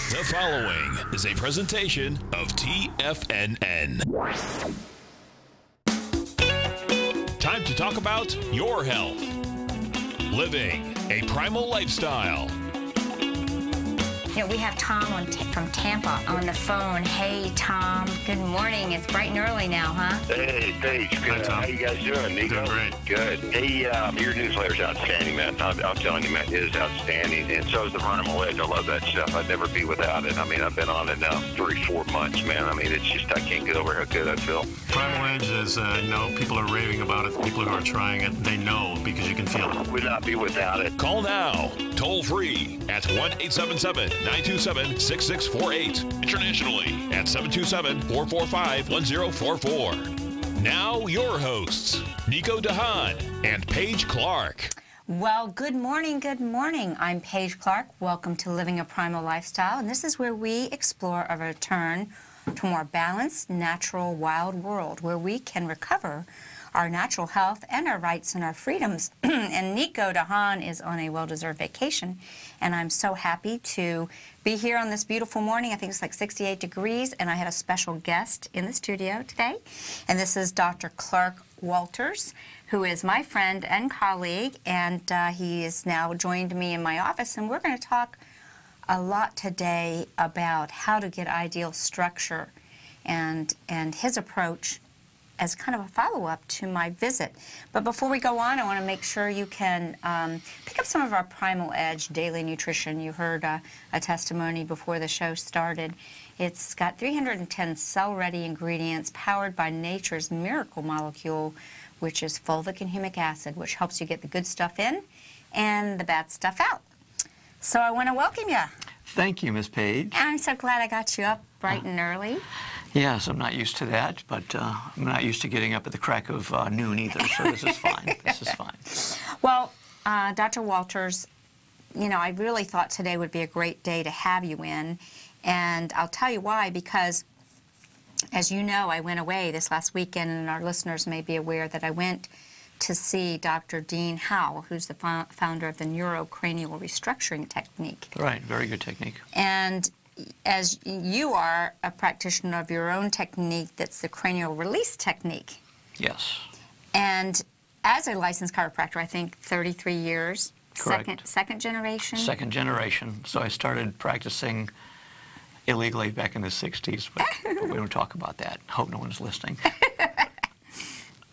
The following is a presentation of TFNN. Time to talk about your health. Living a primal lifestyle. You know, we have Tom from Tampa on the phone. Hey, Tom. Good morning. It's bright and early now, huh? Hey, Paige. Good. How you guys doing, Nico? Doing great. Good. Hey, your newsletter's outstanding, man. I'm telling you, man, it is outstanding. And so is the Primal Edge. I love that stuff. I'd never be without it. I mean, I've been on it now 3-4 months, man. I mean, it's just, I can't get over how good I feel. Primal Edge is, people are raving about it. People who are trying it, they know because you can feel it. Would not be without it. Call now, toll free at 1-877-927-6648. Internationally at 727-445-1044. Now your hosts, Nico DeHaan and Paige Clarke. Well, good morning, good morning. I'm Paige Clarke. Welcome to Living a Primal Lifestyle, and this is where we explore a return to a more balanced, natural, wild world where we can recover our natural health and our rights and our freedoms. And Nico DeHaan is on a well-deserved vacation, and I'm so happy to be here on this beautiful morning. I think it's like 68 degrees, and I had a special guest in the studio today, and this is Dr. Clark Walters, who is my friend and colleague, and he has now joined me in my office, and we're going to talk a lot today about how to get ideal structure and his approach as kind of a follow-up to my visit. But before we go on, I want to make sure you can pick up some of our Primal Edge daily nutrition. You heard a testimony before the show started. It's got 310 cell-ready ingredients powered by nature's miracle molecule, which is fulvic and humic acid, which helps you get the good stuff in and the bad stuff out. So I want to welcome you. Thank you, Miss Paige. I'm so glad I got you up bright and early. Yes, I'm not used to that, but I'm not used to getting up at the crack of noon either, so this is fine. This is fine. Well, Dr. Walters, you know, I really thought today would be a great day to have you in, and I'll tell you why, because as you know, I went away this last weekend, and our listeners may be aware that I went to see Dr. Dean Howell, who's the founder of the neurocranial restructuring technique. Right, very good technique. And as you are a practitioner of your own technique, that's the cranial release technique. Yes. And as a licensed chiropractor, I think 33 years. Correct. Second generation? Second generation. So I started practicing illegally back in the 60s, but we don't talk about that. Hope no one's listening.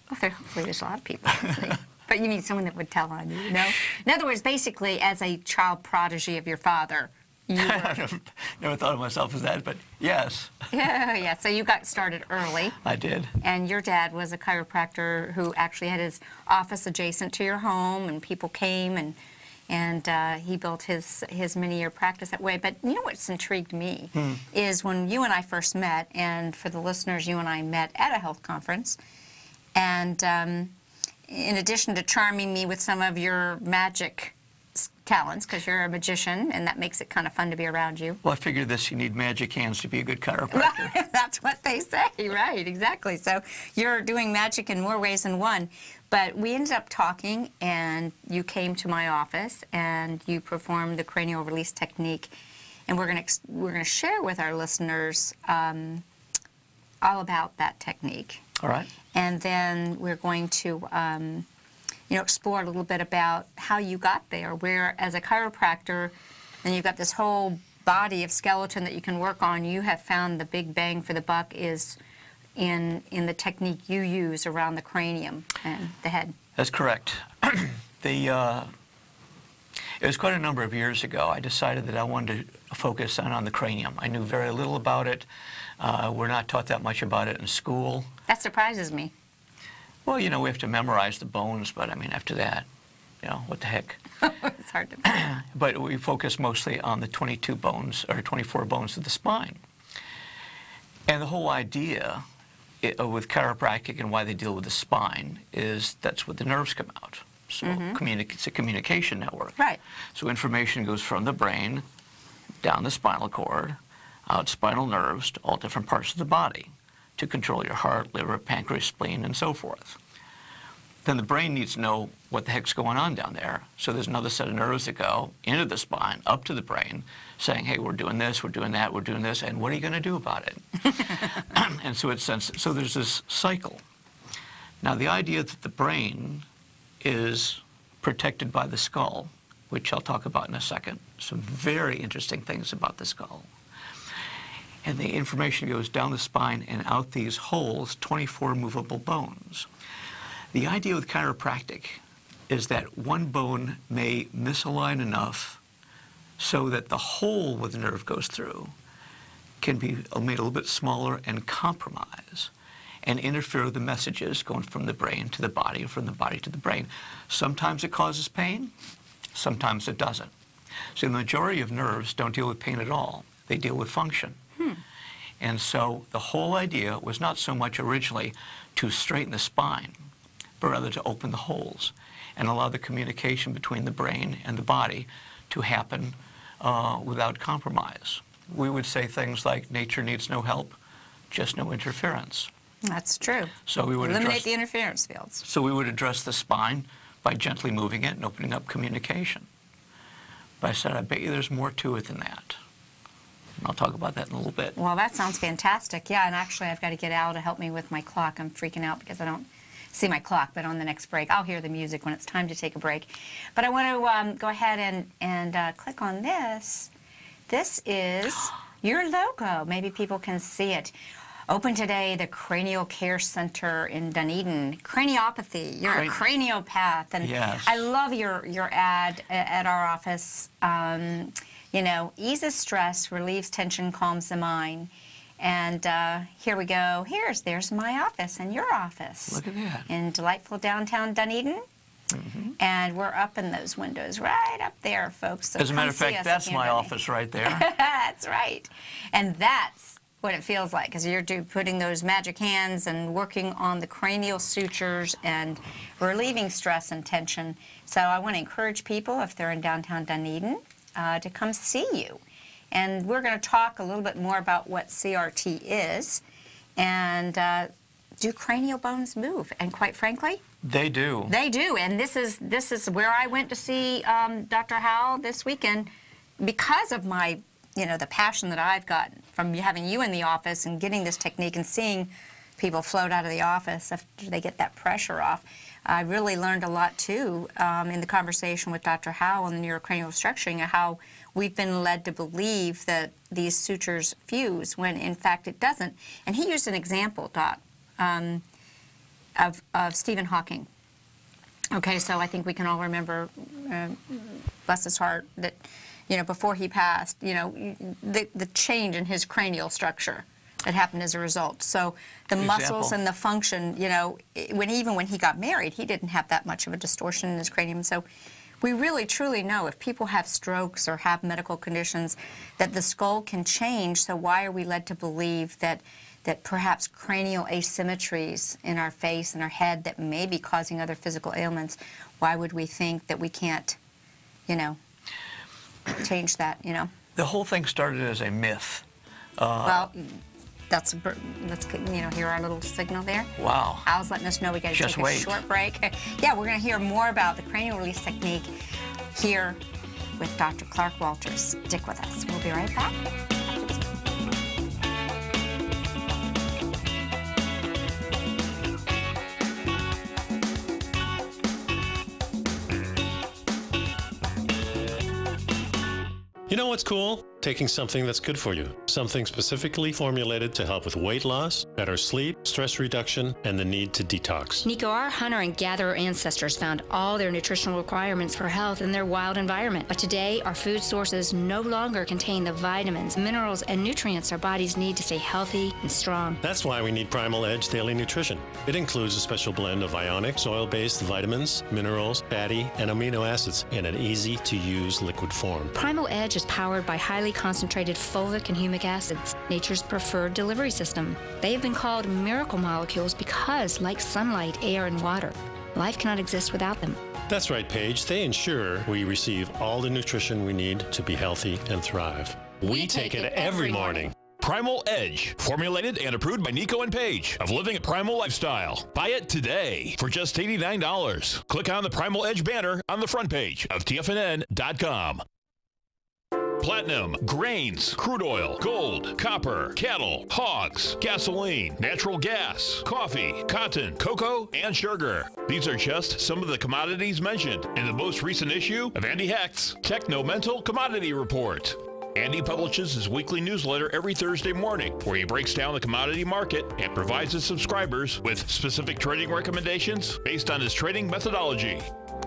Well, hopefully there's a lot of people listening. But you mean someone that would tell on you, you know? In other words, basically, as a child prodigy of your father, you were... Never thought of myself as that, but yes. Yeah, so you got started early. I did. And your dad was a chiropractor who actually had his office adjacent to your home, and people came, and he built his many-year practice that way. But you know what's intrigued me is when you and I first met, and for the listeners, you and I met at a health conference, and in addition to charming me with some of your magic talents, because you're a magician, and that makes it kind of fun to be around you. Well, I figured this, you need magic hands to be a good chiropractor. That's what they say, right, exactly. So you're doing magic in more ways than one. But we ended up talking, and you came to my office, and you performed the cranial release technique, and we're gonna share with our listeners all about that technique. All right. And then we're going to explore a little bit about how you got there, where as a chiropractor, and you've got this whole body of skeleton that you can work on, you have found the big bang for the buck is in the technique you use around the cranium and the head. That's correct. It was quite a number of years ago. I decided that I wanted to focus on the cranium. I knew very little about it. We're not taught that much about it in school. That surprises me. Well, you know, we have to memorize the bones, but I mean, after that, you know, what the heck. It's hard to believe. But we focus mostly on the 22 bones, or 24 bones of the spine. And the whole idea with chiropractic and why they deal with the spine is that's where the nerves come out. So it's a communication network. Right. So information goes from the brain, down the spinal cord, out spinal nerves to all different parts of the body to control your heart, liver, pancreas, spleen, and so forth. then the brain needs to know what the heck's going on down there. So there's another set of nerves that go into the spine, up to the brain, saying, hey, we're doing this, we're doing that, we're doing this, and what are you going to do about it? And so so there's this cycle. Now, the idea that the brain is protected by the skull, which I'll talk about in a second, some very interesting things about the skull. And the information goes down the spine and out these holes, 24 movable bones. The idea with chiropractic is that one bone may misalign enough so that the hole where the nerve goes through can be made a little bit smaller and compromise and interfere with the messages going from the brain to the body or from the body to the brain. Sometimes it causes pain, sometimes it doesn't. So the majority of nerves don't deal with pain at all. They deal with function. And so the whole idea was not so much originally to straighten the spine, but rather to open the holes and allow the communication between the brain and the body to happen without compromise. We would say things like, nature needs no help, just no interference. That's true. So we would eliminate the interference fields. So we would address the spine by gently moving it and opening up communication. But I said, I bet you there's more to it than that. And I'll talk about that in a little bit. Well, that sounds fantastic. Yeah, and actually I've got to get Al to help me with my clock. I'm freaking out because I don't see my clock, but on the next break, I'll hear the music when it's time to take a break. But I want to go ahead and click on this. This is your logo. Maybe people can see it. Open today, the Cranial Care Center in Dunedin. Craniopathy, you're a craniopath. And yes. I love your ad at our office. You know, eases stress, relieves tension, calms the mind. And here we go. There's my office and your office. Look at that. In delightful downtown Dunedin. And we're up in those windows right up there, folks. So as a matter of fact, that's my office right there. That's right. And that's what it feels like, because you're putting those magic hands and working on the cranial sutures and relieving stress and tension. So I want to encourage people, if they're in downtown Dunedin, to come see you. And we're going to talk a little bit more about what CRT is and do cranial bones move? And quite frankly, they do. They do. And this is where I went to see Dr. Howell this weekend because of my, the passion that I've got from having you in the office and getting this technique and seeing people float out of the office after they get that pressure off. I really learned a lot, too, in the conversation with Dr. Howell and neurocranial structuring, of how we've been led to believe that these sutures fuse when, in fact, it doesn't. And he used an example, Doc, of Stephen Hawking. Okay, so I think we can all remember, bless his heart, that, before he passed, the change in his cranial structure that happened as a result. So the muscles and the function, even when he got married, he didn't have that much of a distortion in his cranium. So we really, truly know if people have strokes or have medical conditions that the skull can change. So why are we led to believe that perhaps cranial asymmetries in our face and our head that may be causing other physical ailments, why would we think that we can't, change that, The whole thing started as a myth. Well, let's hear our little signal there. Wow. Al's letting us know we got to take a short break. Yeah, we're going to hear more about the cranial release technique here with Dr. Clarke Walters. Stick with us. We'll be right back. You know what's cool? Taking something that's good for you. Something specifically formulated to help with weight loss, better sleep, stress reduction, and the need to detox. Nico, our hunter and gatherer ancestors found all their nutritional requirements for health in their wild environment. But today, our food sources no longer contain the vitamins, minerals, and nutrients our bodies need to stay healthy and strong. That's why we need Primal Edge Daily Nutrition. It includes a special blend of ionic, soil-based vitamins, minerals, fatty, and amino acids in an easy-to-use liquid form. Primal Edge is powered by highly concentrated fulvic and humic acids, nature's preferred delivery system. They have been called miracle molecules because, like sunlight, air, and water, life cannot exist without them. That's right, Paige. They ensure we receive all the nutrition we need to be healthy and thrive. We take it every morning. Primal Edge, formulated and approved by Nico and Paige of Living a Primal Lifestyle. Buy it today for just $89. Click on the Primal Edge banner on the front page of TFNN.com. Platinum, grains, crude oil, gold, copper, cattle, hogs, gasoline, natural gas, coffee, cotton, cocoa, and sugar. These are just some of the commodities mentioned in the most recent issue of Andy Hecht's Techno-Mental Commodity Report. Andy publishes his weekly newsletter every Thursday morning, where he breaks down the commodity market and provides his subscribers with specific trading recommendations based on his trading methodology.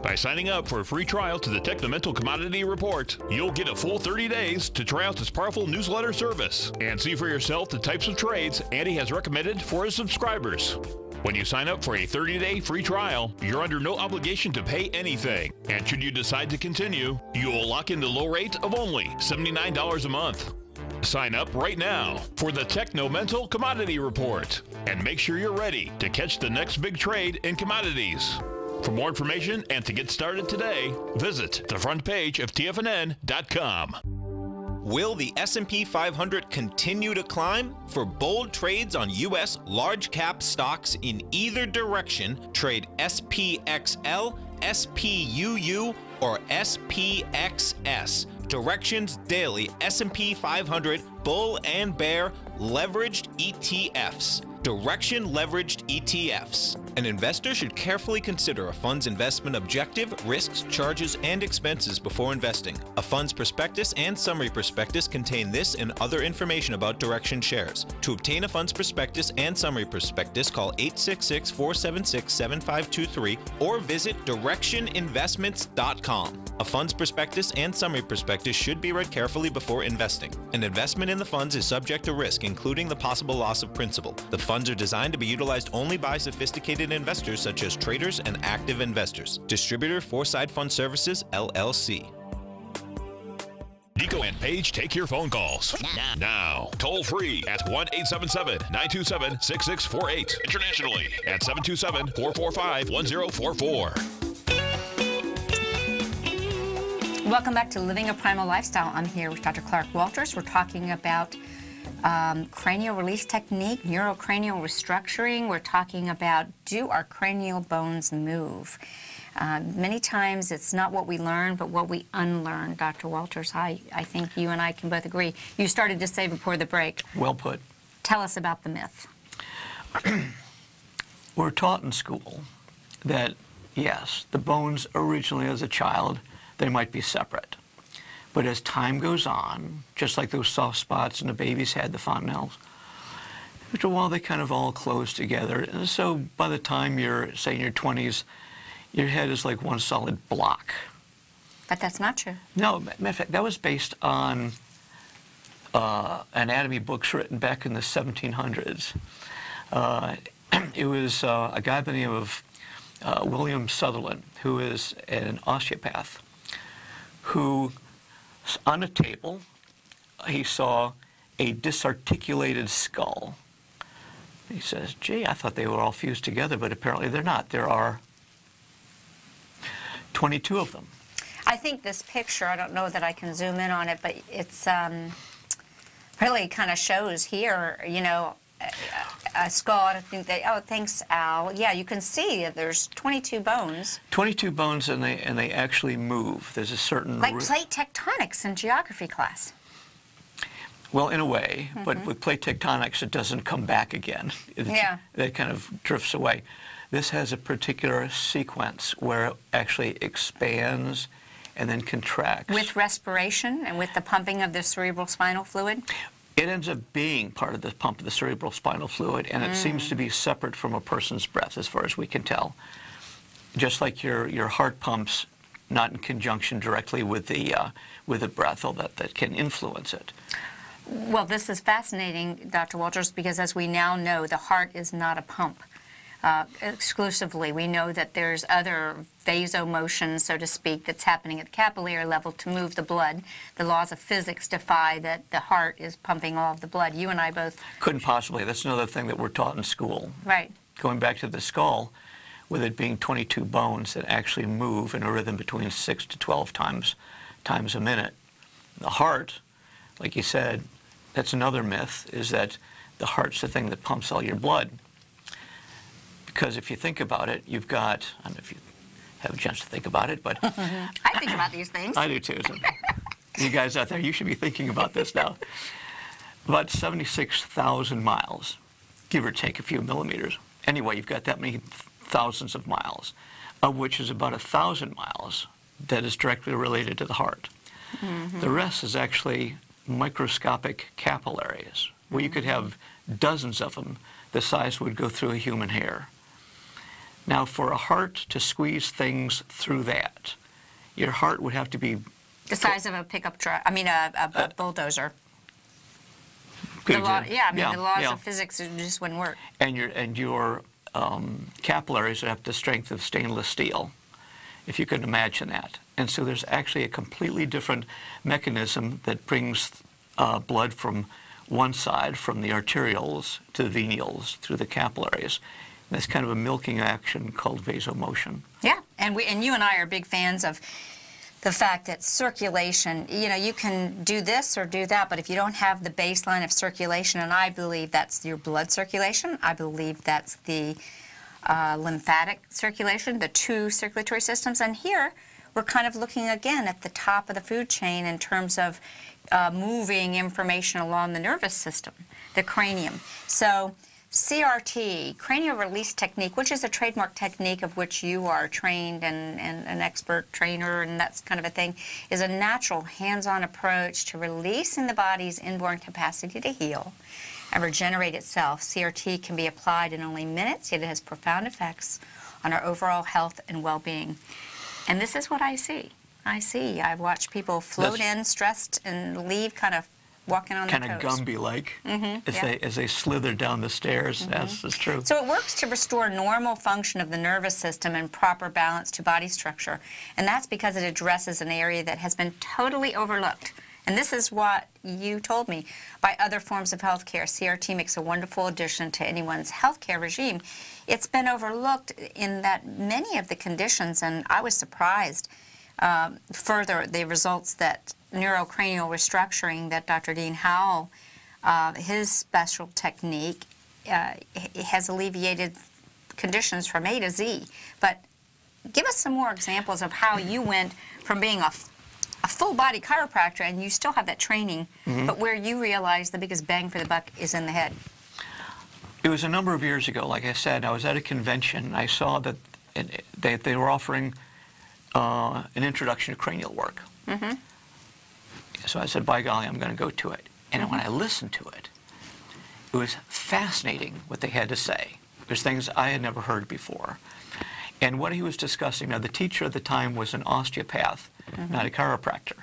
By signing up for a free trial to the Techno-Mental Commodity Report, you'll get a full 30 days to try out this powerful newsletter service and see for yourself the types of trades Andy has recommended for his subscribers. When you sign up for a 30-day free trial, you're under no obligation to pay anything. And should you decide to continue, you will lock in the low rate of only $79 a month. Sign up right now for the Techno-Mental Commodity Report and make sure you're ready to catch the next big trade in commodities. For more information and to get started today, visit the front page of TFNN.com. Will the S&P 500 continue to climb? For bold trades on U.S. large-cap stocks in either direction, trade SPXL, SPUU, or SPXS. Directions Daily S&P 500 Bull and Bear Leveraged ETFs. Direction Leveraged ETFs. An investor should carefully consider a fund's investment objective, risks, charges, and expenses before investing. A fund's prospectus and summary prospectus contain this and other information about Direction shares. To obtain a fund's prospectus and summary prospectus, call 866-476-7523 or visit directioninvestments.com. A fund's prospectus and summary prospectus should be read carefully before investing. An investment in the funds is subject to risk, including the possible loss of principal. The funds are designed to be utilized only by sophisticated investors such as traders and active investors. Distributor Foreside Fund Services, LLC. Nico and Paige take your phone calls now. Toll free at 1-877-927-6648. Internationally at 727-445-1044. Welcome back to Living a Primal Lifestyle. I'm here with Dr. Clarke Walters. We're talking about cranial release technique, neurocranial restructuring. We're talking about, do our cranial bones move? Many times it's not what we learn, but what we unlearn. Dr. Walters, I think you and I can both agree. You started to say before the break. Well put. Tell us about the myth. We're taught in school that, yes, the bones originally as a child, they might be separate. But as time goes on, just like those soft spots in a baby's head, the fontanelles, after a while they kind of all close together. And so by the time you're, say, in your 20s, your head is like one solid block. But that's not true. No, matter of fact, that was based on anatomy books written back in the 1700s. It was a guy by the name of William Sutherland, who is an osteopath, who on a table, he saw a disarticulated skull. He says, gee, I thought they were all fused together, but apparently they're not. There are 22 of them. I think this picture, I don't know that I can zoom in on it, but it's really kind of shows here, you know, a skull. I think they, oh, thanks, Al. Yeah, you can see there's 22 bones. 22 bones, and they actually move. There's a certain... Like plate tectonics in geography class. Well, in a way, but with plate tectonics, it doesn't come back again. It kind of drifts away. This has a particular sequence where it actually expands and then contracts. With respiration and with the pumping of the cerebral spinal fluid? It ends up being part of the pump of the cerebral spinal fluid, and it seems to be separate from a person's breath, as far as we can tell. Just like your heart pumps, not in conjunction directly with the breath, although that can influence it. Well, this is fascinating, Dr. Walters, because as we now know, the heart is not a pump exclusively. We know that there's other vasomotion, so to speak, that's happening at the capillary level to move the blood. The laws of physics defy that the heart is pumping all of the blood. You and I both... Couldn't possibly. That's another thing that we're taught in school. Right. Going back to the skull, with it being 22 bones that actually move in a rhythm between 6 to 12 times a minute. The heart, like you said, that's another myth, is that the heart's the thing that pumps all your blood. Because if you think about it, you've got, I don't know if you have a chance to think about it, but I think about these things. I do too. So you guys out there, you should be thinking about this now. About 76,000 miles, give or take a few millimeters. Anyway, you've got that many thousands of miles, of which is about 1,000 miles that is directly related to the heart. The rest is actually microscopic capillaries, where you could have dozens of them. The size would go through a human hair. Now, for a heart to squeeze things through that, your heart would have to be the size of a pickup truck. I mean, a bulldozer. Good The law, example. yeah, I mean, the laws yeah. of physics just wouldn't work. And your capillaries would have the strength of stainless steel, if you can imagine that. And so there's actually a completely different mechanism that brings blood from one side, from the arterioles to the venules, through the capillaries. And that's kind of a milking action called vasomotion. Yeah, and you and I are big fans of the fact that circulation, you know, you can do this or do that, but if you don't have the baseline of circulation, and I believe that's your blood circulation, I believe that's the lymphatic circulation, the two circulatory systems, and here we're kind of looking again at the top of the food chain in terms of moving information along the nervous system, the cranium. So CRT, cranial release technique, which is a trademark technique of which you are trained and an expert trainer and that's kind of a thing, is a natural hands-on approach to releasing the body's inborn capacity to heal and regenerate itself. CRT can be applied in only minutes, yet it has profound effects on our overall health and well-being. And this is what I see. I've watched people float in stressed and leave kind of walking on their toes. Kind of Gumby-like as they slither down the stairs. That's true. So it works to restore normal function of the nervous system and proper balance to body structure. And that's because it addresses an area that has been totally overlooked. And this is what you told me. By other forms of healthcare, CRT makes a wonderful addition to anyone's healthcare regime. It's been overlooked in that many of the conditions, and I was surprised further the results that neurocranial restructuring that Dr. Dean Howell, his special technique, has alleviated conditions from A to Z. But give us some more examples of how you went from being a full-body chiropractor, and you still have that training, but where you realize the biggest bang for the buck is in the head. It was a number of years ago. Like I said, I was at a convention, and I saw that they were offering an introduction to cranial work. So I said, by golly, I'm going to go to it. And when I listened to it, it was fascinating what they had to say. There's things I had never heard before. And what he was discussing, now the teacher at the time was an osteopath, not a chiropractor.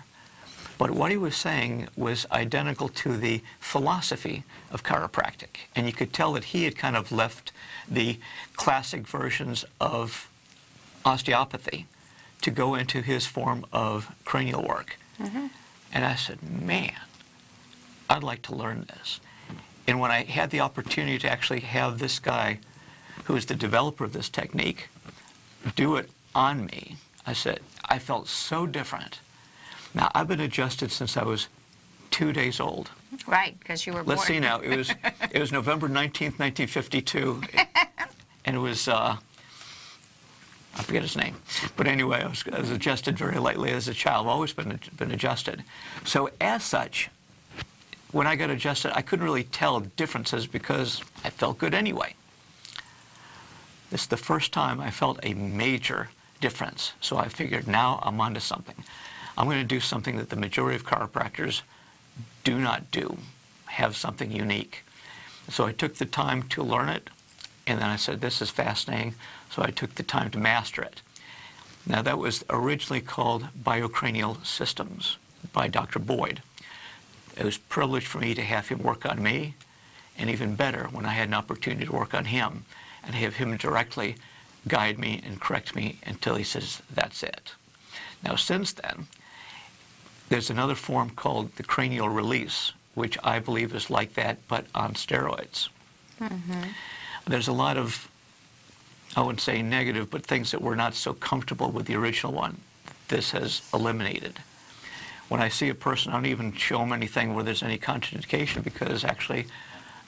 But what he was saying was identical to the philosophy of chiropractic. And you could tell that he had kind of left the classic versions of osteopathy to go into his form of cranial work. And I said, man, I'd like to learn this. And when I had the opportunity to actually have this guy, who is the developer of this technique, do it on me, I said, I felt so different. Now, I've been adjusted since I was 2 days old. Right, because you were born. Let's see now. It was November 19th, 1952. And it was, I forget his name. But anyway, I was adjusted very lightly as a child. I've always been adjusted. So as such, when I got adjusted, I couldn't really tell differences because I felt good anyway. This is the first time I felt a major difference. So I figured, now I'm onto something. I'm going to do something that the majority of chiropractors do not do, have something unique. So I took the time to learn it, and then I said, this is fascinating, so I took the time to master it. Now, that was originally called biocranial systems by Dr. Boyd. It was a privilege for me to have him work on me, and even better, when I had an opportunity to work on him and have him directly guide me and correct me until he says, that's it. Now, since then, there's another form called the cranial release, which I believe is like that, but on steroids. There's a lot of, I wouldn't say negative, but things that were not so comfortable with the original one. This has eliminated. when I see a person, I don't even show them anything where there's any contraindication, because actually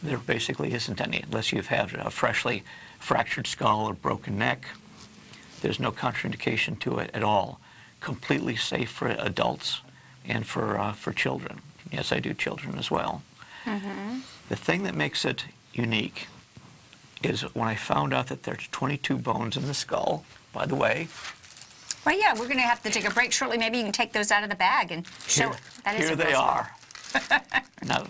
there basically isn't any. Unless you've had a freshly fractured skull or broken neck, there's no contraindication to it at all. Completely safe for adults and for children. Yes, I do children as well. Mm-hmm. The thing that makes it unique is when I found out that there's 22 bones in the skull. By the way, well, yeah, we're going to have to take a break shortly. Maybe you can take those out of the bag and show it. That is here a real they skull. are. No,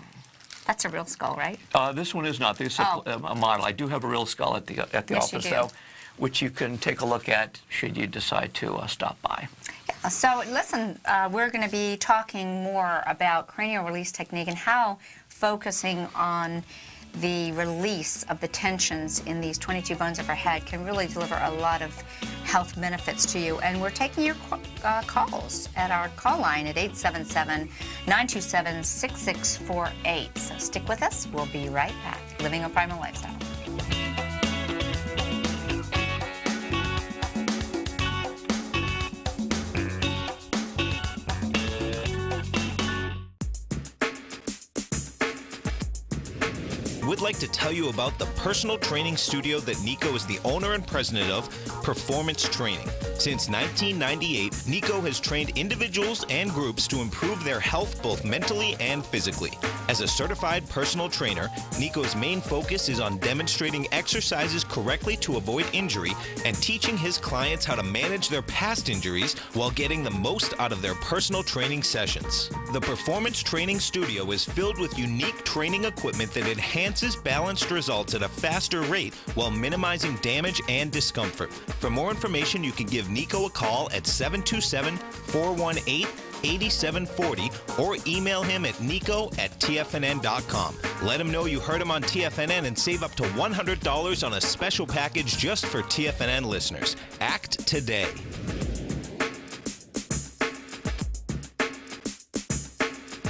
that's a real skull, right? This one is not. This is a model. I do have a real skull at the Yes, office, though, which you can take a look at should you decide to stop by. Yeah, so listen, we're going to be talking more about cranial release technique and how focusing on the release of the tensions in these 22 bones of our head can really deliver a lot of health benefits to you. And we're taking your calls at our call line at 877-927-6648. So stick with us. We'll be right back. Living a Primal Lifestyle. Would like to tell you about the personal training studio that Nico is the owner and president of, Performance Training. Since 1998, Nico has trained individuals and groups to improve their health both mentally and physically. As a certified personal trainer, Nico's main focus is on demonstrating exercises correctly to avoid injury and teaching his clients how to manage their past injuries while getting the most out of their personal training sessions. The Performance Training Studio is filled with unique training equipment that enhances balanced results at a faster rate while minimizing damage and discomfort. For more information, you can give Nico a call at 727-418-8740 or email him at nico@tfnn.com. Let him know you heard him on TFNN and save up to $100 on a special package just for TFNN listeners. Act today.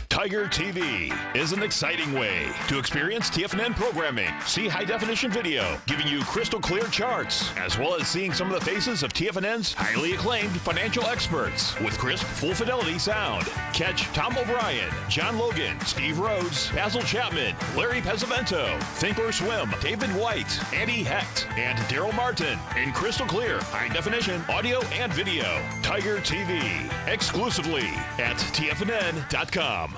Tiger TV is an exciting way to experience TFNN programming. See high-definition video, giving you crystal clear charts, as well as seeing some of the faces of TFNN's highly acclaimed financial experts with crisp, full-fidelity sound. Catch Tom O'Brien, John Logan, Steve Rhodes, Basil Chapman, Larry Pesavento, Think or Swim, David White, Andy Hecht, and Daryl Martin in crystal clear, high-definition audio and video. Tiger TV, exclusively at TFNN.com.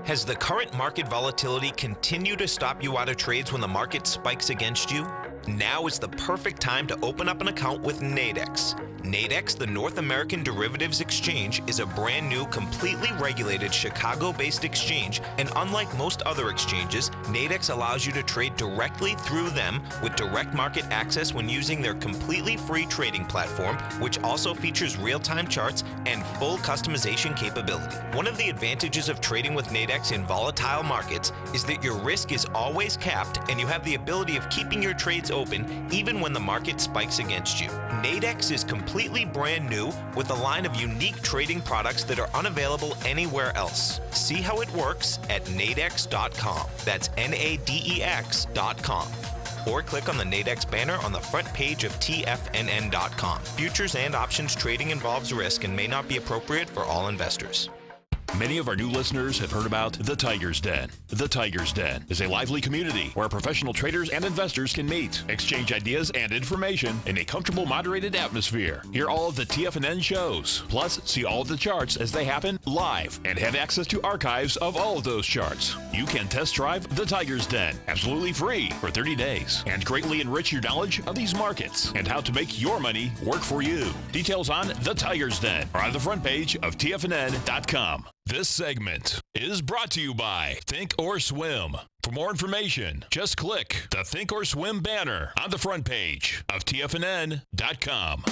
Has the current market volatility continued to stop you out of trades when the market spikes against you? Now is the perfect time to open up an account with Nadex. Nadex, the North American Derivatives Exchange, is a brand new, completely regulated Chicago-based exchange, and unlike most other exchanges, Nadex allows you to trade directly through them with direct market access when using their completely free trading platform, which also features real-time charts and full customization capability. One of the advantages of trading with Nadex in volatile markets is that your risk is always capped and you have the ability of keeping your trades open even when the market spikes against you. Nadex is completely brand new with a line of unique trading products that are unavailable anywhere else. See how it works at nadex.com. That's NADEX.com. Or click on the Nadex banner on the front page of TFNN.com. Futures and options trading involves risk and may not be appropriate for all investors. Many of our new listeners have heard about The Tiger's Den. The Tiger's Den is a lively community where professional traders and investors can meet, exchange ideas and information in a comfortable, moderated atmosphere. Hear all of the TFNN shows, plus see all of the charts as they happen live and have access to archives of all of those charts. You can test drive The Tiger's Den absolutely free for 30 days and greatly enrich your knowledge of these markets and how to make your money work for you. Details on The Tiger's Den are on the front page of TFNN.com. This segment is brought to you by Think or Swim. For more information, just click the Think or Swim banner on the front page of TFNN.com.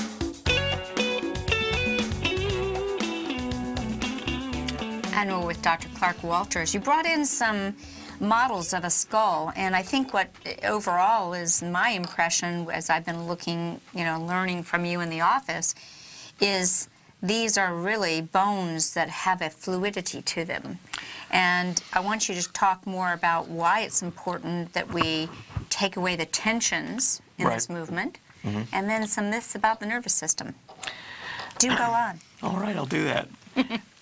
And we're with Dr. Clarke Walters. You brought in some models of a skull, and I think what overall is my impression as I've been looking, learning from you in the office, is these are really bones that have a fluidity to them. And I want you to talk more about why it's important that we take away the tensions in this movement, and then some myths about the nervous system. Do go on. All right, I'll do that.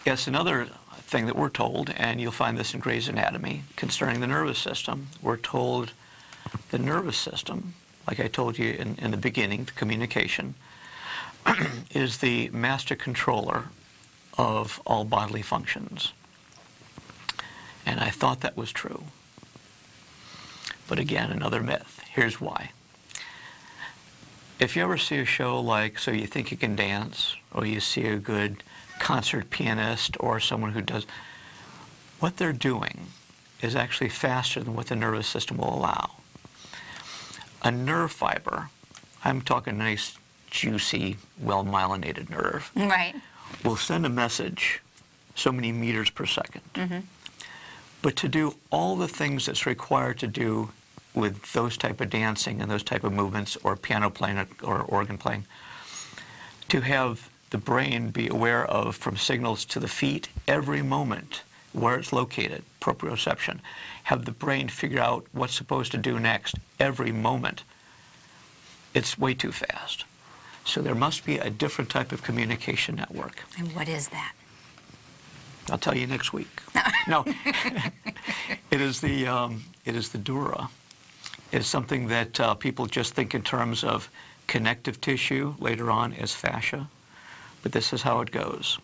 Yes, another thing that we're told, and you'll find this in Gray's Anatomy, concerning the nervous system, we're told the nervous system, like I told you in the beginning, the communication, is the master controller of all bodily functions. And I thought that was true. But again, another myth. Here's why. If you ever see a show like So You Think You Can Dance, or you see a good concert pianist or someone who does, what they're doing is actually faster than what the nervous system will allow. A nerve fiber, I'm talking nice, juicy, well-myelinated nerve, Right. will send a message so many meters per second. But to do all the things that's required to do with those type of dancing and those type of movements, or piano playing or organ playing, to have the brain be aware of, from signals to the feet, every moment where it's located, proprioception, have the brain figure out what's supposed to do next every moment, it's way too fast. So there must be a different type of communication network. And what is that? I'll tell you next week. No, it is the dura. It's something that people just think in terms of connective tissue later on as fascia, but this is how it goes.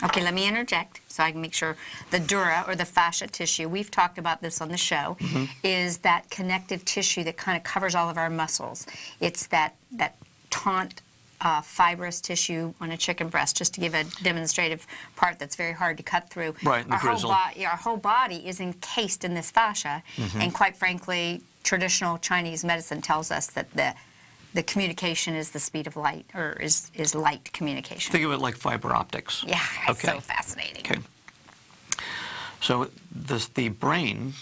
Okay, let me interject so I can make sure. The dura, or the fascia tissue, we've talked about this on the show, is that connective tissue that kind of covers all of our muscles. It's that taut, fibrous tissue on a chicken breast, just to give a demonstrative part that's very hard to cut through. Right, the grizzle. Our whole body is encased in this fascia, and quite frankly, traditional Chinese medicine tells us that the communication is the speed of light, or is light communication. Think of it like fiber optics. Yeah, it's Okay. so fascinating. Okay. So the brain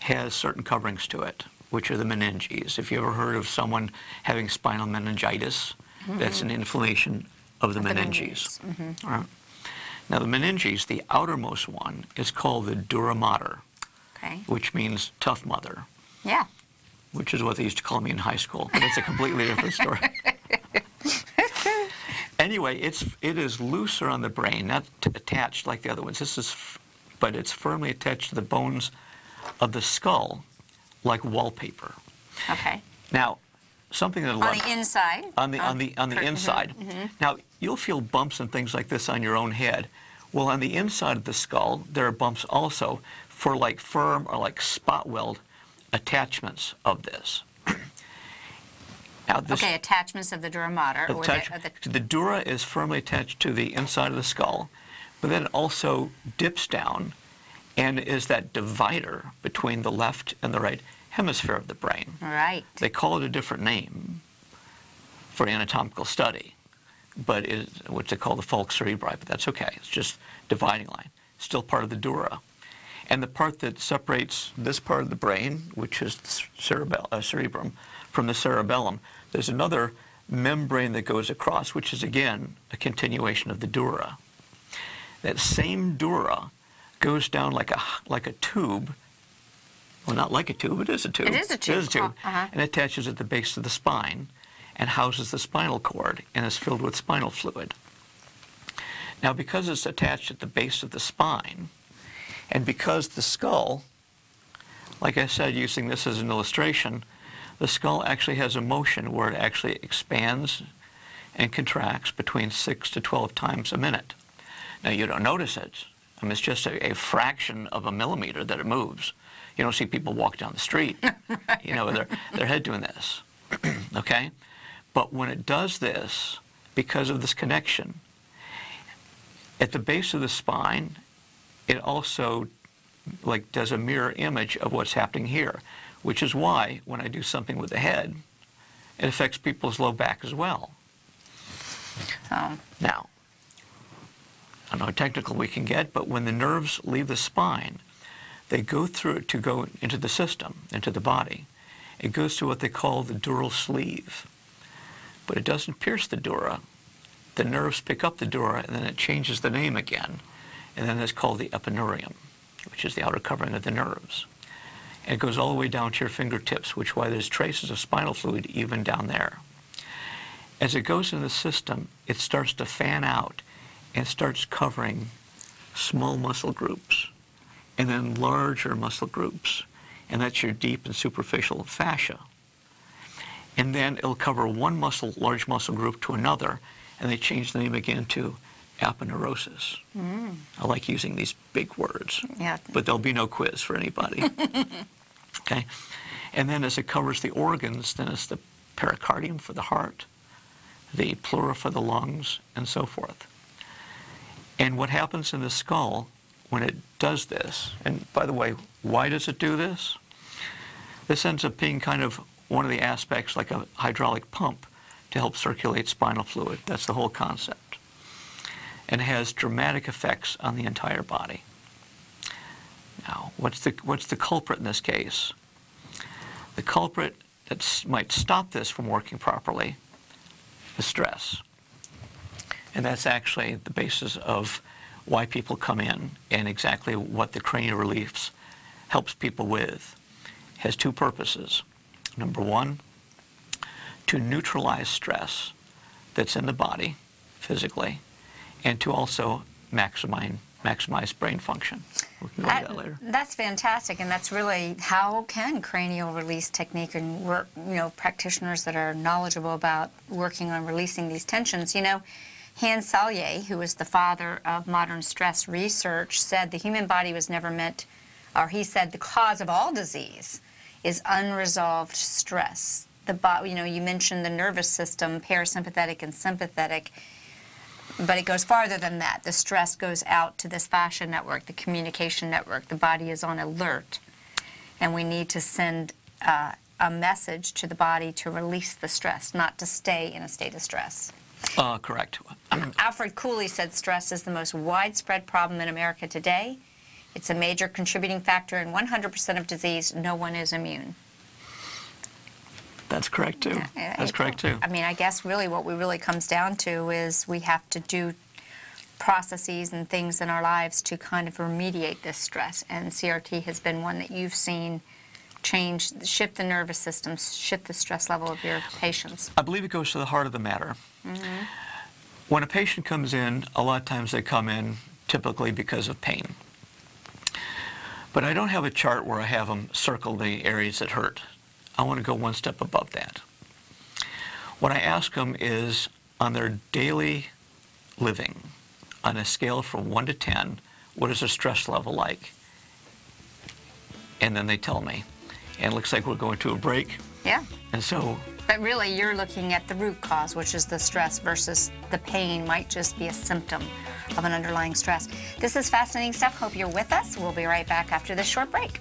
has certain coverings to it, which are the meninges. If you ever heard of someone having spinal meningitis, that's an inflammation of the meninges. All right. Now the meninges, the outermost one, is called the dura mater, Okay. which means tough mother, Yeah. which is what they used to call me in high school, but it's a completely different story. Anyway, it is looser on the brain, not attached like the other ones. But it's firmly attached to the bones of the skull, like wallpaper. Okay. Now, something that On the inside. on the inside. Now, you'll feel bumps and things like this on your own head. Well, on the inside of the skull, there are bumps also for like firm or like spot weld attachments of this. Now, this Okay, attachments of the dura mater. Or the dura is firmly attached to the inside of the skull, but then it also dips down and is that divider between the left and the right hemisphere of the brain. Right. They call it a different name for anatomical study, but which they call the falx cerebri, but that's okay. It's just dividing line. Still part of the dura. And the part that separates this part of the brain, which is the cerebrum, from the cerebellum, there's another membrane that goes across, which is, again, a continuation of the dura. That same dura goes down like a tube. Well, not like a tube, it is a tube. It is a tube. It is a tube. And attaches at the base of the spine and houses the spinal cord and is filled with spinal fluid. Now, because it's attached at the base of the spine, and because the skull, like I said, using this as an illustration, the skull actually has a motion where it actually expands and contracts between 6 to 12 times a minute. Now, you don't notice it. I mean, it's just a fraction of a millimeter that it moves. You don't see people walk down the street, you know, with their head doing this, okay? But when it does this, because of this connection, at the base of the spine, it also like does a mirror image of what's happening here, which is why when I do something with the head, it affects people's low back as well. Now, I don't know how technical we can get, but when the nerves leave the spine, they go through it to go into the system, into the body. It goes to what they call the dural sleeve. But it doesn't pierce the dura. The nerves pick up the dura, and then it changes the name again. And then it's called the epineurium, which is the outer covering of the nerves. And it goes all the way down to your fingertips, which is why there's traces of spinal fluid even down there. As it goes into the system, it starts to fan out and starts covering small muscle groups and then larger muscle groups, and that's your deep and superficial fascia. And then it'll cover one large muscle group to another, and they change the name again to aponeurosis. I like using these big words, but there'll be no quiz for anybody. Okay, and then as it covers the organs, then it's the pericardium for the heart, the pleura for the lungs, and so forth. And what happens in the skull when it does this, and by the way, why does it do this? This ends up being kind of one of the aspects, like a hydraulic pump, to help circulate spinal fluid. That's the whole concept. And it has dramatic effects on the entire body. Now, what's the culprit in this case? The culprit that might stop this from working properly is stress. And that's actually the basis of why people come in and exactly what the cranial reliefs helps people with. It has two purposes. Number one, to neutralize stress that's in the body physically, and to also maximize brain function. We can go into that later. That's fantastic, and that's really how can cranial release technique and work, practitioners that are knowledgeable about working on releasing these tensions. Hans Selye, who is the father of modern stress research, said the human body was never meant, or he said the cause of all disease is unresolved stress. You mentioned the nervous system, parasympathetic and sympathetic, but it goes farther than that. The stress goes out to this fascia network, the communication network. The body is on alert, and we need to send a message to the body to release the stress, not to stay in a state of stress. Correct. Alfred Cooley said stress is the most widespread problem in America today. It's a major contributing factor in 100% of disease. No one is immune. That's correct, too. That's correct, too. I mean, I guess really what we really comes down to is we have to do processes and things in our lives to kind of remediate this stress. And CRT has been one that you've seen shift the nervous system, shift the stress level of your patients. I believe it goes to the heart of the matter. When a patient comes in, a lot of times they come in typically because of pain. But I don't have a chart where I have them circle the areas that hurt. I want to go one step above that. What I ask them is, on their daily living, on a scale from 1 to 10, what is their stress level like? And then they tell me. And it looks like we're going to a break. Yeah. And so... But really, you're looking at the root cause, which is the stress, versus the pain might just be a symptom of an underlying stress. This is fascinating stuff. Hope you're with us. We'll be right back after this short break.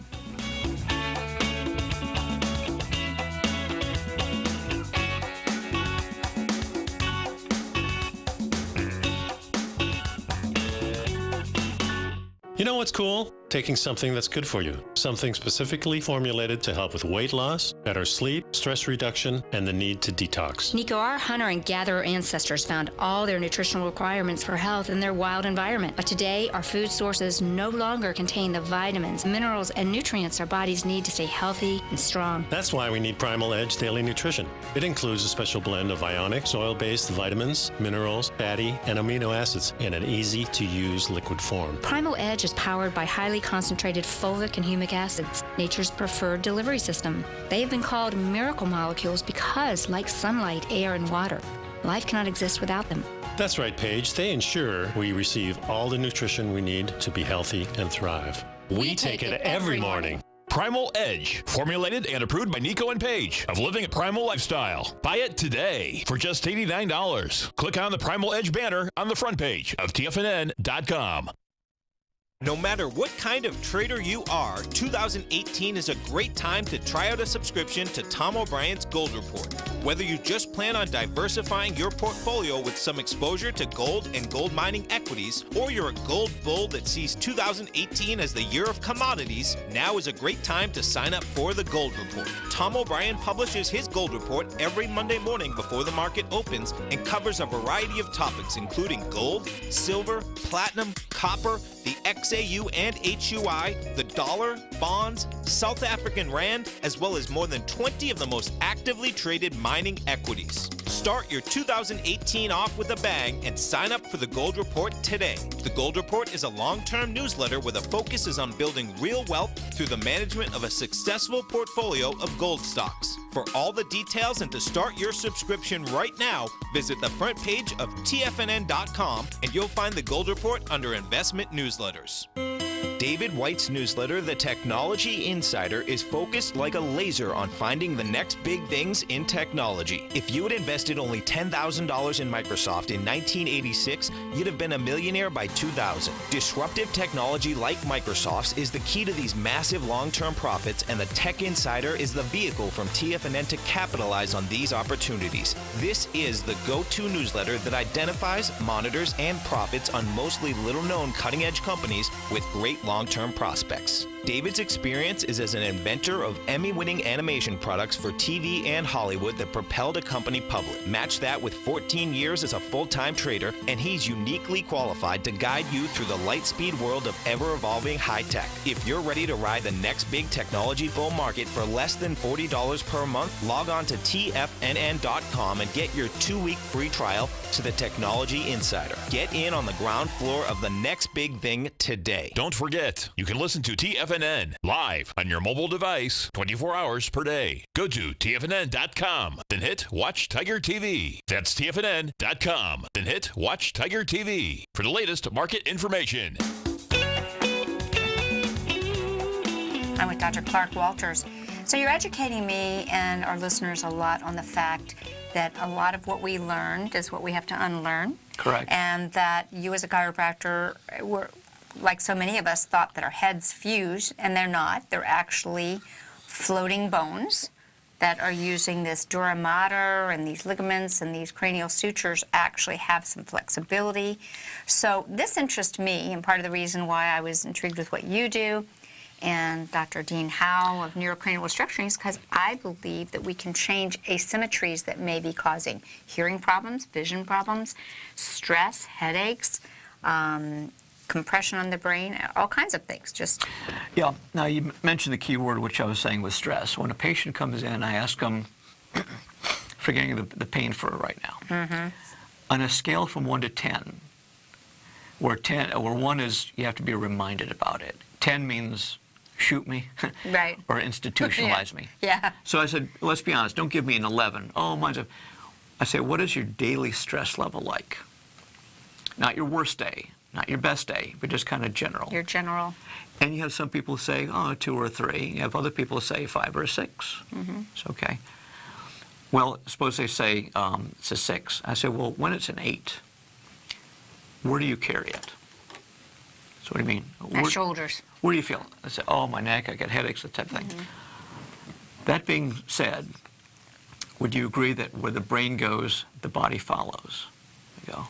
You know what's cool? Taking something that's good for you. Something specifically formulated to help with weight loss, better sleep, stress reduction, and the need to detox. Nico, our hunter and gatherer ancestors found all their nutritional requirements for health in their wild environment. But today, our food sources no longer contain the vitamins, minerals, and nutrients our bodies need to stay healthy and strong. That's why we need Primal Edge Daily Nutrition. It includes a special blend of ionic, soil-based vitamins, minerals, fatty, and amino acids in an easy-to-use liquid form. Primal Edge is powered by highly concentrated fulvic and humic acids, nature's preferred delivery system. They have been called miracle molecules because, like sunlight, air, and water, life cannot exist without them. That's right, Paige. They ensure we receive all the nutrition we need to be healthy and thrive. We take it every morning. Primal Edge, formulated and approved by Nico and Paige of Living a Primal Lifestyle. Buy it today for just $89. Click on the Primal Edge banner on the front page of TFNN.com. No matter what kind of trader you are, 2018 is a great time to try out a subscription to Tom O'Brien's Gold Report. Whether you just plan on diversifying your portfolio with some exposure to gold and gold mining equities, or you're a gold bull that sees 2018 as the year of commodities, now is a great time to sign up for the Gold Report. Tom O'Brien publishes his Gold Report every Monday morning before the market opens and covers a variety of topics including gold, silver, platinum, copper, the XAU and HUI, the dollar, bonds, South African rand, as well as more than 20 of the most actively traded mining equities. Start your 2018 off with a bang and sign up for the Gold Report today. The Gold Report is a long-term newsletter where the focus is on building real wealth through the management of a successful portfolio of gold stocks. For all the details and to start your subscription right now, visit the front page of TFNN.com and you'll find the Gold Report under Investment Newsletters. David White's newsletter, The Technology Insider, is focused like a laser on finding the next big things in technology. If you had invested only $10,000 in Microsoft in 1986, you'd have been a millionaire by 2000. Disruptive technology like Microsoft's is the key to these massive long-term profits, and the Tech Insider is the vehicle from TFNN to capitalize on these opportunities. This is the go-to newsletter that identifies, monitors, and profits on mostly little-known cutting-edge companies with great long-term prospects. David's experience is as an inventor of Emmy-winning animation products for TV and Hollywood that propelled a company public. Match that with 14 years as a full-time trader, and he's uniquely qualified to guide you through the light-speed world of ever-evolving high-tech. If you're ready to ride the next big technology bull market for less than $40 per month, log on to TFNN.com and get your 2-week free trial to the Technology Insider. Get in on the ground floor of the next big thing today. Don't forget, you can listen to TFNN live on your mobile device 24 hours per day. Go to TFNN.com, then hit Watch Tiger TV. That's TFNN.com, then hit Watch Tiger TV for the latest market information. I'm with Dr. Clarke Walters. So you're educating me and our listeners a lot on the fact that a lot of what we learned is what we have to unlearn. Correct. And that you as a chiropractor were, like so many of us, thought that our heads fuse, and they're not. They're actually floating bones that are using this dura mater, and these ligaments and these cranial sutures actually have some flexibility. So this interests me, and part of the reason why I was intrigued with what you do and Dr. Dean Howe of neurocranial restructuring is because I believe that we can change asymmetries that may be causing hearing problems, vision problems, stress, headaches, compression on the brain, all kinds of things. Yeah. Now, you mentioned the key word, which I was saying was stress. When a patient comes in, I ask them, forgetting the pain for right now, on a scale from 1 to 10, where 1 is you have to be reminded about it, 10 means shoot me, right, or institutionalize me. Yeah. So I said, let's be honest, don't give me an 11. Oh, mine's a... I say, what is your daily stress level like? Not your worst day, not your best day, but just kind of general. Your general. And you have some people say, oh, 2 or 3. You have other people say 5 or 6. It's okay. Well, suppose they say it's a 6. I say, well, when it's an 8, where do you carry it? So what do you mean? My shoulders. Where do you feel? I say, oh, my neck, I get headaches, that type of thing. That being said, would you agree that where the brain goes, the body follows? I go,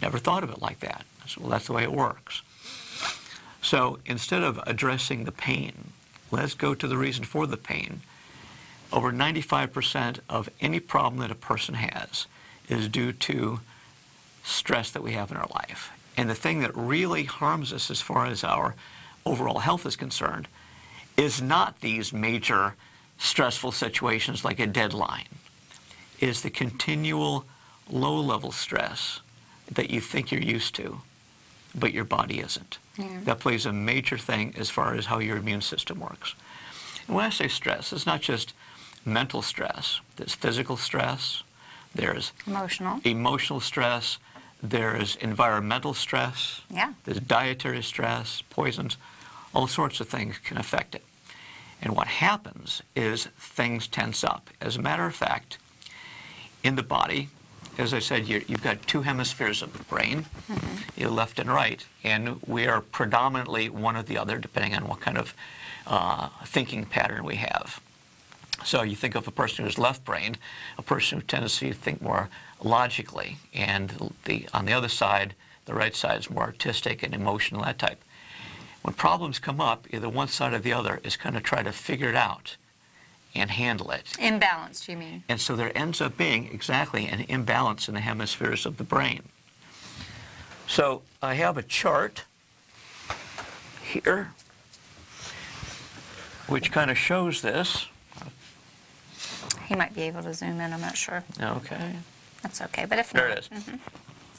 never thought of it like that. I said, well, that's the way it works. So instead of addressing the pain, let's go to the reason for the pain. Over 95% of any problem that a person has is due to stress that we have in our life. And the thing that really harms us as far as our overall health is concerned is not these major stressful situations like a deadline. It is the continual low-level stress that you think you're used to, but your body isn't. That plays a major thing as far as how your immune system works. And when I say stress, it's not just mental stress. There's physical stress, there's emotional stress, there's environmental stress, there's dietary stress, poisons, all sorts of things can affect it. And what happens is things tense up. As a matter of fact, in the body, as I said, you've got 2 hemispheres of the brain, your left and right, and we are predominantly one or the other, depending on what kind of thinking pattern we have. So you think of a person who's left-brained, a person who tends to think more logically, and on the other side, the right side is more artistic and emotional, that type. When problems come up, either one side or the other is going to try to figure it out and handle it. Imbalanced, you mean? And so there ends up being exactly an imbalance in the hemispheres of the brain. So I have a chart here, which kind of shows this. He might be able to zoom in, I'm not sure. Okay. That's okay, but if There not. it is.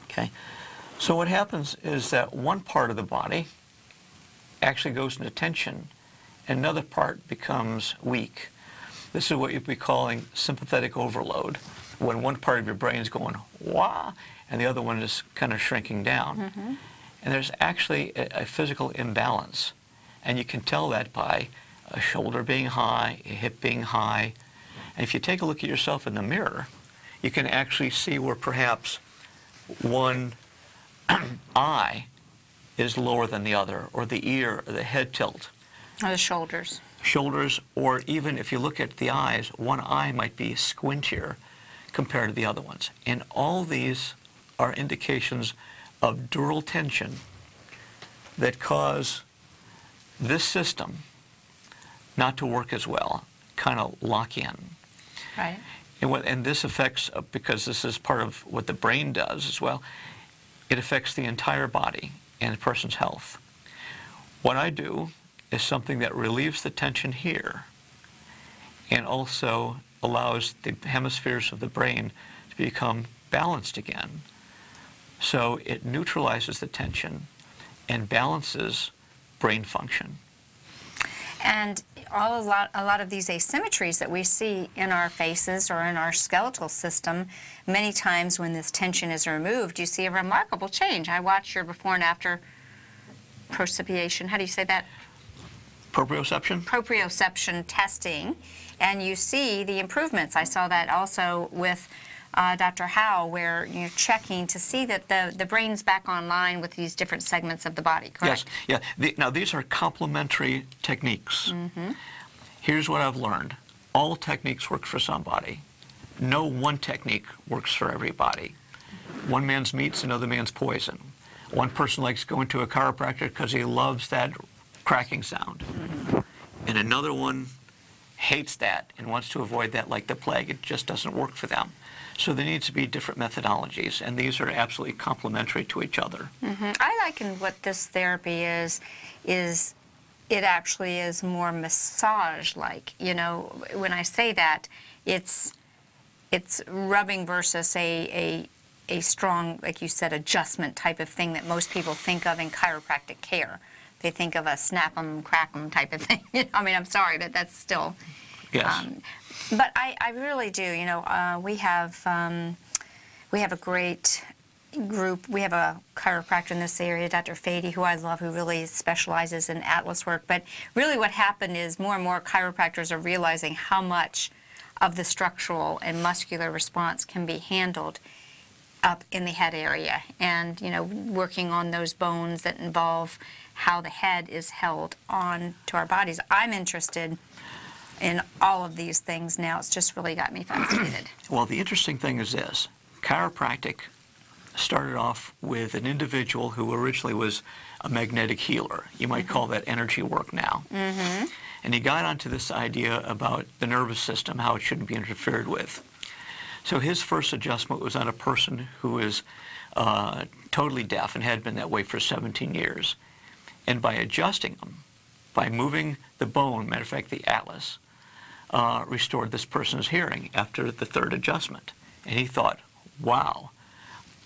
Okay. So what happens is that one part of the body actually goes into tension, and another part becomes weak. This is what you'd be calling sympathetic overload, when one part of your brain is going, wah, and the other one is kind of shrinking down. And there's actually a physical imbalance. And you can tell that by a shoulder being high, a hip being high. And if you take a look at yourself in the mirror, you can actually see where perhaps one eye is lower than the other, or the ear, or the head tilt. Or the shoulders. Shoulders, or even if you look at the eyes, one eye might be squintier compared to the other ones. And all these are indications of dural tension that cause this system not to work as well, kind of lock in. Right. And this affects, because this is part of what the brain does as well, it affects the entire body and the person's health. What I do is something that relieves the tension here and also allows the hemispheres of the brain to become balanced again. So it neutralizes the tension and balances brain function. And a lot of these asymmetries that we see in our faces or in our skeletal system, many times when this tension is removed, you see a remarkable change. I watched your before and after proprioception. How do you say that? Proprioception? Proprioception testing, and you see the improvements. I saw that also with Dr. Howe, where you're checking to see that the brain's back online with these different segments of the body, correct? Yes. Yeah. Now, these are complementary techniques. Here's what I've learned. All techniques work for somebody. No one technique works for everybody. One man's meat's another man's poison. One person likes going to a chiropractor because he loves that cracking sound. And another one hates that and wants to avoid that like the plague. It just doesn't work for them. So there needs to be different methodologies, and these are absolutely complementary to each other. I liken what this therapy is it actually is more massage-like. You know, when I say that, it's rubbing versus a strong, like you said, adjustment type of thing that most people think of in chiropractic care. They think of a snap 'em, crack 'em type of thing. I mean, I'm sorry, but that's still... Yes. But I really do. You know, we have a great group. We have a chiropractor in this area, Dr. Fady, who I love, who really specializes in atlas work. But really what happened is more and more chiropractors are realizing how much of the structural and muscular response can be handled up in the head area, and, you know, working on those bones that involve how the head is held on to our bodies. I'm interested in all of these things now. It's just really got me fascinated. Well, the interesting thing is this. Chiropractic started off with an individual who originally was a magnetic healer. You might call that energy work now. And he got onto this idea about the nervous system, how it shouldn't be interfered with. So his first adjustment was on a person who is totally deaf and had been that way for 17 years. And by adjusting them, by moving the bone, matter of fact, the atlas, restored this person's hearing after the third adjustment. And he thought, wow,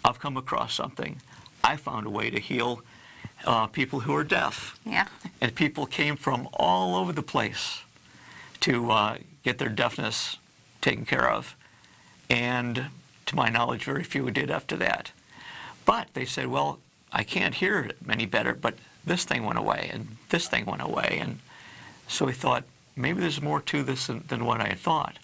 I've come across something. I found a way to heal people who are deaf. Yeah. And people came from all over the place to get their deafness taken care of. And to my knowledge, very few did after that. But they said, well, I can't hear it any better, but this thing went away, and this thing went away. And so he thought, maybe there's more to this than what I had thought.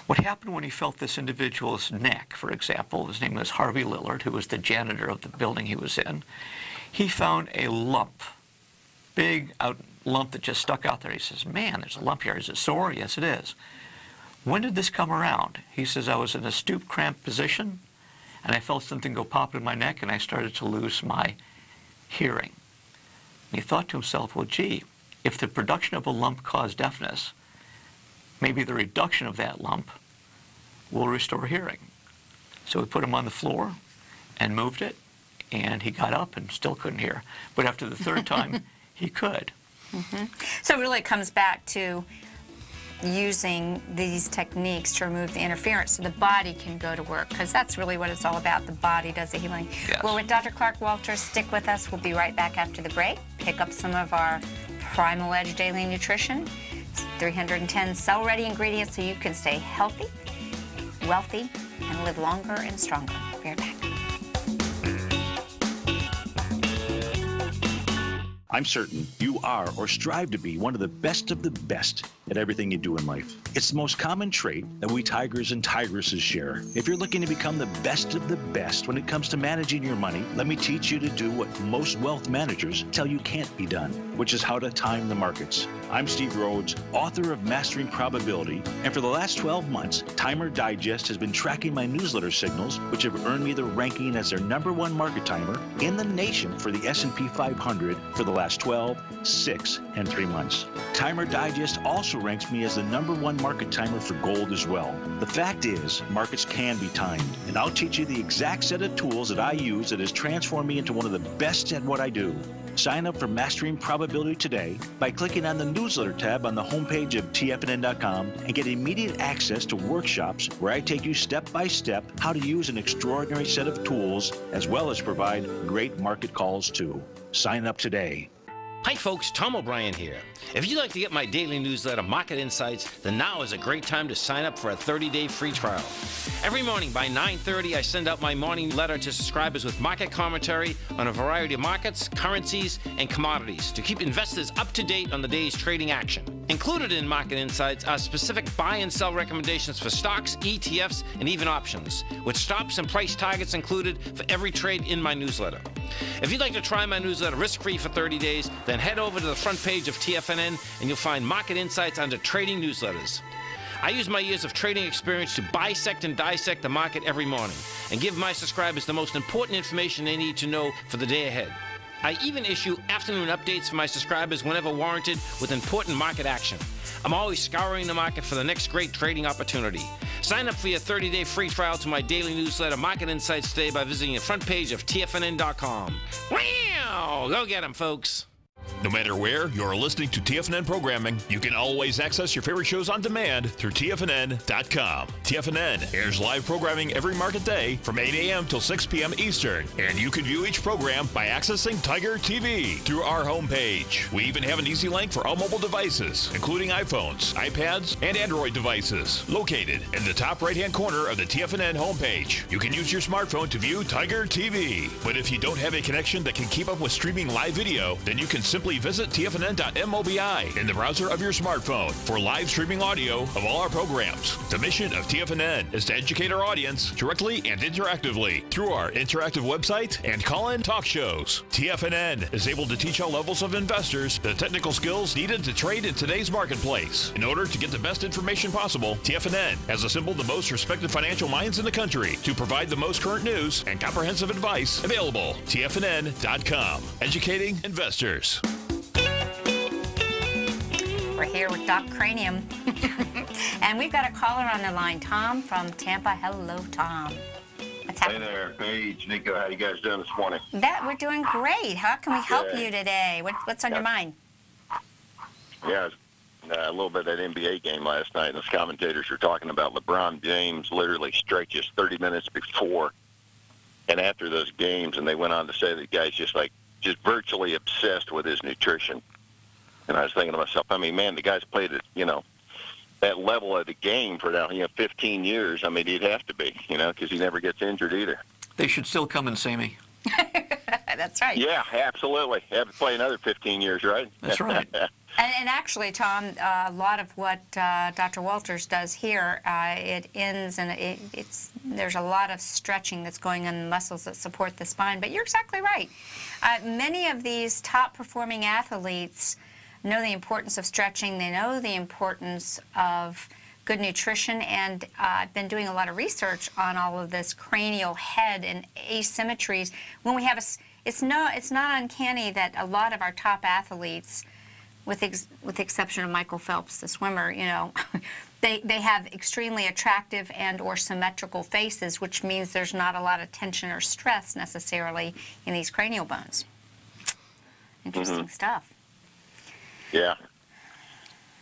What happened when he felt this individual's neck, for example, his name was Harvey Lillard, who was the janitor of the building he was in, he found a lump, big lump that just stuck out there. He says, man, there's a lump here. Is it sore? Yes, it is. When did this come around? He says, I was in a stoop cramped position, and I felt something go pop in my neck, and I started to lose my hearing. And he thought to himself, well, gee, if the production of a lump caused deafness, maybe the reduction of that lump will restore hearing. So we put him on the floor and moved it, and he got up and still couldn't hear. But after the third time, He could. So really it comes back to using these techniques to remove the interference so the body can go to work, because that's really what it's all about. The body does the healing. Yes. Well, with Dr. Clarke Walters, stick with us. We'll be right back after the break. Pick up some of our Primal Edge Daily Nutrition. It's 310 cell-ready ingredients so you can stay healthy, wealthy, and live longer and stronger. Be right back. I'm certain you are or strive to be one of the best at everything you do in life. It's the most common trait that we tigers and tigresses share. If you're looking to become the best of the best when it comes to managing your money, let me teach you to do what most wealth managers tell you can't be done, which is how to time the markets. I'm Steve Rhodes, author of Mastering Probability, and for the last 12 months, Timer Digest has been tracking my newsletter signals, which have earned me the ranking as their #1 market timer in the nation for the S&P 500 for the last 12, 6, and 3 months. Timer Digest also ranks me as the #1 market timer for gold as well. The fact is, markets can be timed, and I'll teach you the exact set of tools that I use that has transformed me into one of the best at what I do. Sign up for Mastering Probability today by clicking on the newsletter tab on the homepage of TFNN.com and get immediate access to workshops where I take you step by step how to use an extraordinary set of tools, as well as provide great market calls too. Sign up today. Hi folks, Tom O'Brien here. If you'd like to get my daily newsletter, Market Insights, then now is a great time to sign up for a 30-day free trial. Every morning by 9:30, I send out my morning letter to subscribers with market commentary on a variety of markets, currencies, and commodities to keep investors up to date on the day's trading action. Included in Market Insights are specific buy and sell recommendations for stocks, ETFs, and even options, with stops and price targets included for every trade in my newsletter. If you'd like to try my newsletter risk-free for 30 days, then head over to the front page of TFNN and you'll find Market Insights under Trading Newsletters. I use my years of trading experience to bisect and dissect the market every morning and give my subscribers the most important information they need to know for the day ahead. I even issue afternoon updates for my subscribers whenever warranted with important market action. I'm always scouring the market for the next great trading opportunity. Sign up for your 30-day free trial to my daily newsletter, Market Insights, today by visiting the front page of TFNN.com. Wow! Go get 'em, folks. No matter where you're listening to TFNN programming, you can always access your favorite shows on demand through TFNN.com. TFNN airs live programming every market day from 8 a.m. till 6 p.m. Eastern, and you can view each program by accessing Tiger TV through our homepage. We even have an easy link for all mobile devices, including iPhones, iPads, and Android devices, located in the top right-hand corner of the TFNN homepage. You can use your smartphone to view Tiger TV, but if you don't have a connection that can keep up with streaming live video, then you can simply visit TFNN.mobi in the browser of your smartphone for live streaming audio of all our programs. The mission of TFNN is to educate our audience directly and interactively through our interactive website and call-in talk shows. TFNN is able to teach all levels of investors the technical skills needed to trade in today's marketplace. In order to get the best information possible, TFNN has assembled the most respected financial minds in the country to provide the most current news and comprehensive advice available. TFNN.com, educating investors. We're here with Doc Cranium. And we've got a caller on the line, Tom from Tampa. Hello, Tom. What's happening? Hey there, Paige, Nico, how you guys doing this morning? We're doing great. How can we help you today? What's on your mind? Yeah, a little bit of that NBA game last night, and those commentators were talking about LeBron James literally stretches 30 minutes before and after those games, and they went on to say that the guy's just virtually obsessed with his nutrition. And I was thinking to myself, I mean, man, the guy's played at, that level of the game for now, 15 years. I mean, he'd have to be, because he never gets injured either. They should still come and see me. That's right. Yeah, absolutely. Have to play another 15 years, right? That's right. And actually, Tom, a lot of what Dr. Walters does here, it ends and there's a lot of stretching that's going on in the muscles that support the spine. But you're exactly right. Many of these top-performing athletes know the importance of stretching. They know the importance of good nutrition, and I've been doing a lot of research on all of this cranial head and asymmetries. When we have it's not uncanny that a lot of our top athletes, with the exception of Michael Phelps, the swimmer, they have extremely attractive and or symmetrical faces, which means there's not a lot of tension or stress necessarily in these cranial bones. Interesting stuff. Yeah.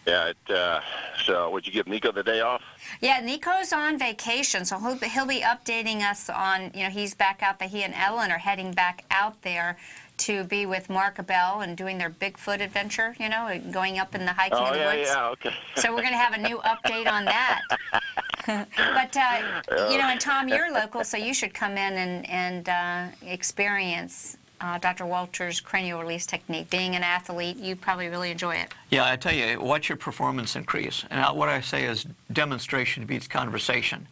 Yeah. So would you give Nico the day off? Yeah, Nico's on vacation, so he'll be updating us on, he's back out there. He and Ellen are heading back out there to be with Mark Abell and doing their Bigfoot adventure, going up in the hiking in the woods. Yeah, okay. So we're going to have a new update on that. But, and Tom, you're local, so you should come in and experience Dr. Walter's cranial release technique. Being an athlete, you probably really enjoy it. Yeah, I tell you, watch your performance increase. And what I say is demonstration beats conversation.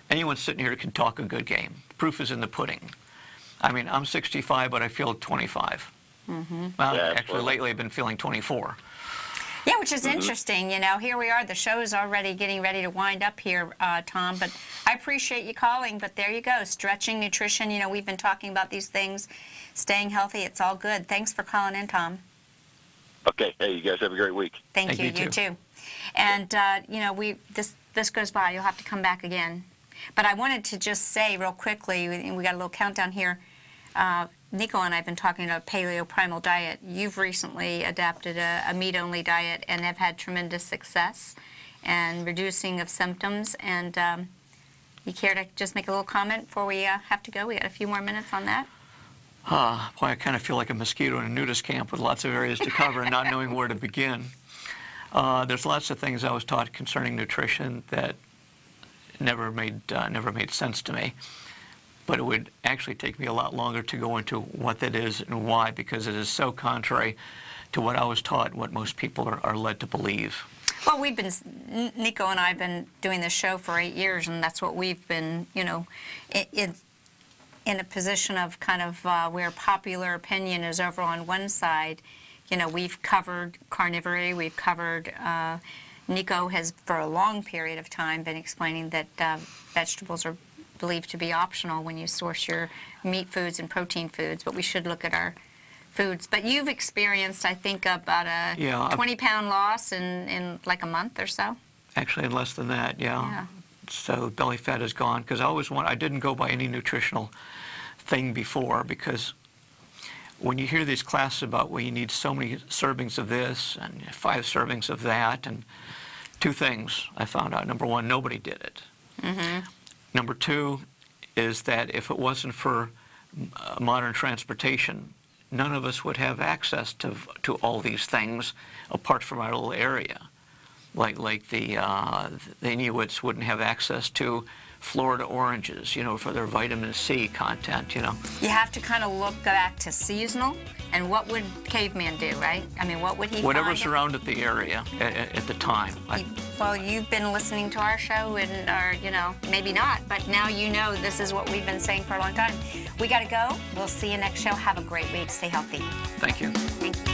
Anyone sitting here can talk a good game. Proof is in the pudding. I mean, I'm 65, but I feel 25. Mm-hmm. Well, yeah, actually, lately I've been feeling 24. Yeah, which is interesting. Here we are. The show's already getting ready to wind up here, Tom. But I appreciate you calling. But there you go. Stretching, nutrition. We've been talking about these things. Staying healthy. It's all good. Thanks for calling in, Tom. Okay. Hey, you guys have a great week. Thank you. You too. And this goes by. You'll have to come back again. But I wanted to just say real quickly. We got a little countdown here. Nico and I have been talking about paleo primal diet. You've recently adapted a meat-only diet and have had tremendous success and reducing of symptoms. And you care to just make a little comment before we have to go? We got a few more minutes on that. Boy, I kind of feel like a mosquito in a nudist camp with lots of areas to cover and not knowing where to begin. There's lots of things I was taught concerning nutrition that never made sense to me. But it would actually take me a lot longer to go into what that is and why, because it is so contrary to what I was taught and what most people are led to believe. Well, Nico and I have been doing this show for 8 years, and that's what we've been, in a position of kind of where popular opinion is over on one side. We've covered carnivory, we've covered, Nico has for a long period of time been explaining that vegetables are believed to be optional when you source your meat foods and protein foods, but we should look at our foods. But you've experienced, I think, about a 20-pound loss in like a month or so? Actually, in less than that, yeah. So belly fat is gone, because I didn't go by any nutritional thing before, because when you hear these classes about, well, you need so many servings of this and 5 servings of that, and 2 things I found out. Number 1, nobody did it. Mm-hmm. Number 2 is that if it wasn't for modern transportation, none of us would have access to all these things apart from our little area. Like the Inuits wouldn't have access to Florida oranges, for their vitamin C content, You have to kind of look back to seasonal, and what would caveman do, right? I mean, what would he Whatever find? surrounded the area at the time. Well, you've been listening to our show, or maybe not, but now this is what we've been saying for a long time. We got to go. We'll see you next show. Have a great week. Stay healthy. Thank you. Thank you.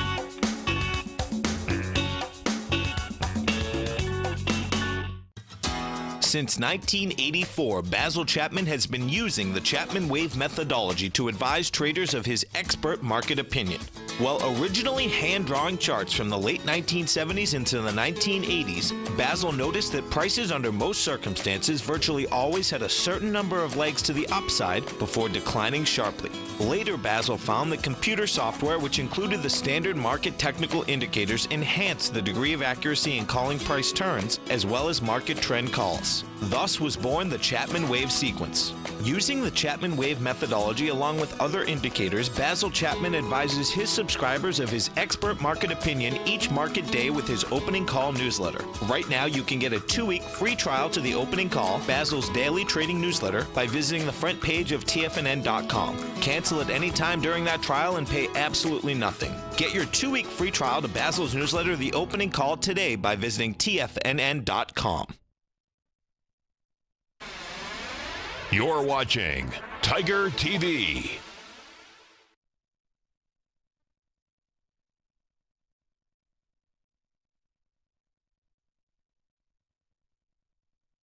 Since 1984, Basil Chapman has been using the Chapman Wave methodology to advise traders of his expert market opinion. While originally hand-drawing charts from the late 1970s into the 1980s, Basil noticed that prices under most circumstances virtually always had a certain number of legs to the upside before declining sharply. Later, Basil found that computer software, which included the standard market technical indicators, enhanced the degree of accuracy in calling price turns, as well as market trend calls. Thus was born the Chapman Wave sequence. Using the Chapman Wave methodology along with other indicators, Basil Chapman advises his subscribers of his expert market opinion each market day with his opening call newsletter. Right now, you can get a 2-week free trial to the opening call, Basil's daily trading newsletter, by visiting the front page of TFNN.com. Cancel at any time during that trial and pay absolutely nothing. Get your 2-week free trial to Basil's newsletter, The Opening Call, today by visiting TFNN.com. You're watching Tiger TV.